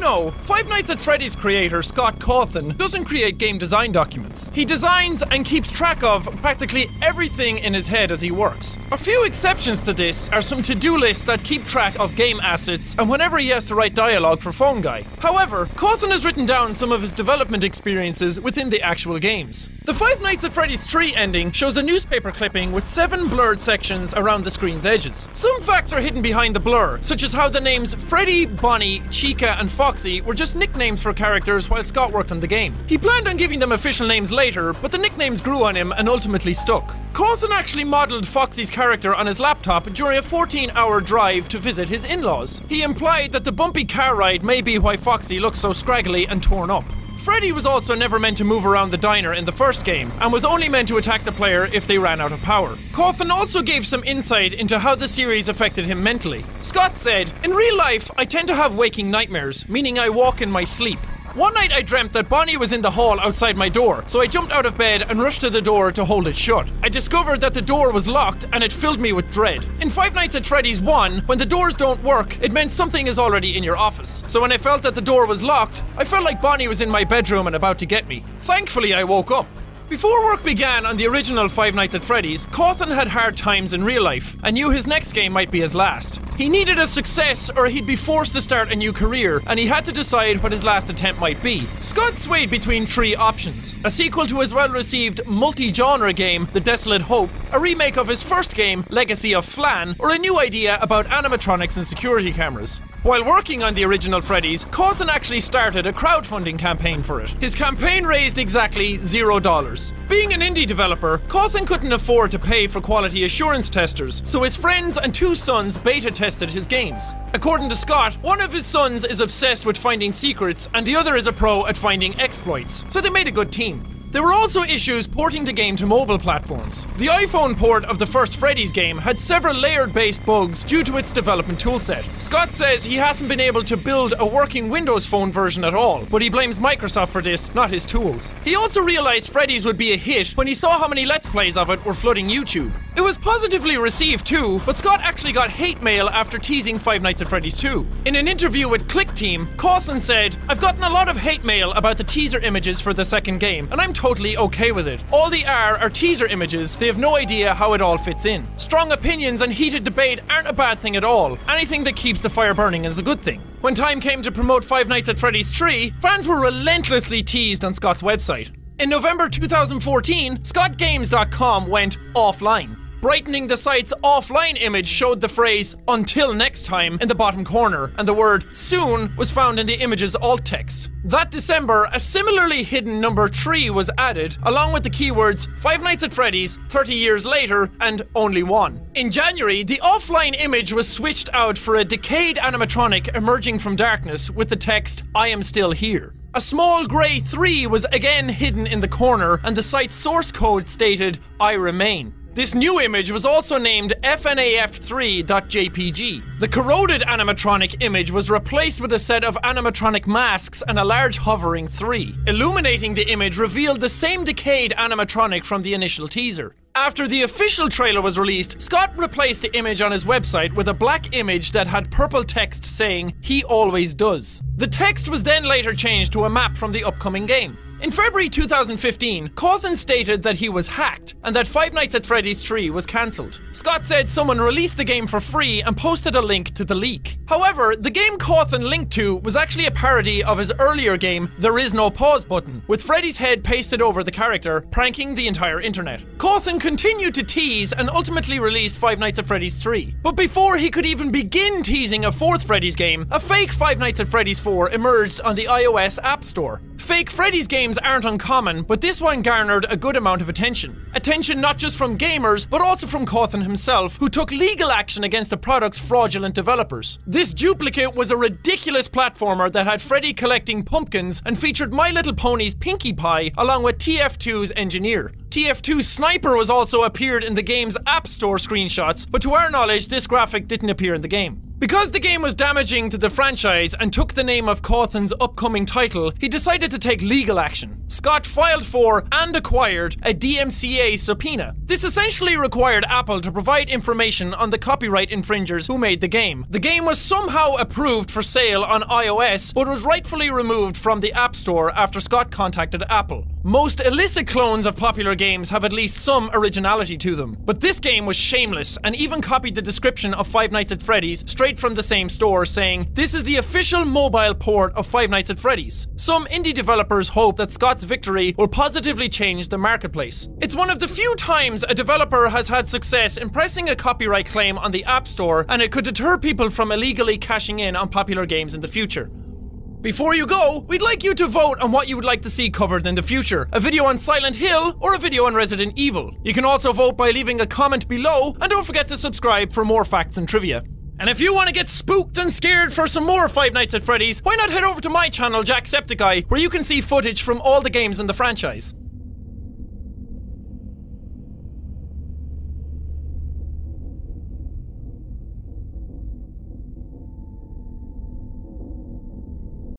know, Five Nights at Freddy's creator Scott Cawthon doesn't create game design documents. He designs and keeps track of practically everything in his head as he works. A few exceptions to this are some to-do lists that keep track of game assets and whenever he has to write dialogue for Phone Guy. However, Cawthon has written down some of his development experiences within the actual games. The Five Nights at Freddy's 3 ending shows a newspaper clipping with 7 blurred sections around the screen's edges. Some facts are hidden behind the blur, such as how the names Freddy, Bonnie, Chica and Foxy were just nicknames for characters while Scott worked on the game. He planned on giving them official names later, but the nicknames grew on him and ultimately stuck. Cawthon actually modelled Foxy's character on his laptop during a 14-hour drive to visit his in-laws. He implied that the bumpy car ride may be why Foxy looks so scraggly and torn up. Freddy was also never meant to move around the diner in the first game, and was only meant to attack the player if they ran out of power. Cawthon also gave some insight into how the series affected him mentally. Scott said, "In real life, I tend to have waking nightmares, meaning I walk in my sleep. One night I dreamt that Bonnie was in the hall outside my door, so I jumped out of bed and rushed to the door to hold it shut. I discovered that the door was locked and it filled me with dread. In Five Nights at Freddy's 1, when the doors don't work, it meant something is already in your office. So when I felt that the door was locked, I felt like Bonnie was in my bedroom and about to get me. Thankfully, I woke up." Before work began on the original Five Nights at Freddy's, Cawthon had hard times in real life and knew his next game might be his last. He needed a success or he'd be forced to start a new career, and he had to decide what his last attempt might be. Scott swayed between 3 options: a sequel to his well-received multi-genre game, The Desolate Hope, a remake of his first game, Legacy of Flan, or a new idea about animatronics and security cameras. While working on the original Freddy's, Cawthon actually started a crowdfunding campaign for it. His campaign raised exactly $0. Being an indie developer, Cawthon couldn't afford to pay for quality assurance testers, so his friends and 2 sons beta tested his games. According to Scott, one of his sons is obsessed with finding secrets and the other is a pro at finding exploits, so they made a good team. There were also issues porting the game to mobile platforms. The iPhone port of the first Freddy's game had several layered-based bugs due to its development toolset. Scott says he hasn't been able to build a working Windows Phone version at all, but he blames Microsoft for this, not his tools. He also realized Freddy's would be a hit when he saw how many Let's Plays of it were flooding YouTube. It was positively received too, but Scott actually got hate mail after teasing Five Nights at Freddy's 2. In an interview with Click Team, Cawthon said, "I've gotten a lot of hate mail about the teaser images for the second game, and I'm totally okay with it. All they are teaser images, they have no idea how it all fits in. Strong opinions and heated debate aren't a bad thing at all. Anything that keeps the fire burning is a good thing." When time came to promote Five Nights at Freddy's 3, fans were relentlessly teased on Scott's website. In November 2014, ScottGames.com went offline. Brightening the site's offline image showed the phrase "until next time" in the bottom corner, and the word "soon" was found in the image's alt text. That December, a similarly hidden number 3 was added, along with the keywords Five Nights at Freddy's, 30 years later, and only one. In January, the offline image was switched out for a decayed animatronic emerging from darkness with the text "I am still here." A small grey 3 was again hidden in the corner, and the site's source code stated "I remain." This new image was also named FNAF3.jpg. The corroded animatronic image was replaced with a set of animatronic masks and a large hovering 3. Illuminating the image revealed the same decayed animatronic from the initial teaser. After the official trailer was released, Scott replaced the image on his website with a black image that had purple text saying, "He always does." The text was then later changed to a map from the upcoming game. In February 2015, Cawthon stated that he was hacked and that Five Nights at Freddy's 3 was cancelled. Scott said someone released the game for free and posted a link to the leak. However, the game Cawthon linked to was actually a parody of his earlier game, There Is No Pause Button, with Freddy's head pasted over the character, pranking the entire internet. Cawthon continued to tease and ultimately released Five Nights at Freddy's 3. But before he could even begin teasing a 4th Freddy's game, a fake Five Nights at Freddy's 4 emerged on the iOS App Store. Fake Freddy's games aren't uncommon, but this one garnered a good amount of attention. Attention not just from gamers, but also from Cawthon himself, who took legal action against the product's fraudulent developers. This duplicate was a ridiculous platformer that had Freddy collecting pumpkins and featured My Little Pony's Pinkie Pie along with TF2's engineer. TF2 Sniper was also appeared in the game's App Store screenshots, but to our knowledge, this graphic didn't appear in the game. Because the game was damaging to the franchise and took the name of Cawthon's upcoming title, he decided to take legal action. Scott filed for and acquired a DMCA subpoena. This essentially required Apple to provide information on the copyright infringers who made the game. The game was somehow approved for sale on iOS, but was rightfully removed from the App Store after Scott contacted Apple. Most illicit clones of popular games have at least some originality to them, but this game was shameless and even copied the description of Five Nights at Freddy's straight from the same store, saying, "This is the official mobile port of Five Nights at Freddy's." Some indie developers hope that Scott's victory will positively change the marketplace. It's one of the few times a developer has had success in pressing a copyright claim on the App Store, and it could deter people from illegally cashing in on popular games in the future. Before you go, we'd like you to vote on what you would like to see covered in the future. A video on Silent Hill or a video on Resident Evil. You can also vote by leaving a comment below, and don't forget to subscribe for more facts and trivia. And if you want to get spooked and scared for some more Five Nights at Freddy's, why not head over to my channel, Jacksepticeye, where you can see footage from all the games in the franchise.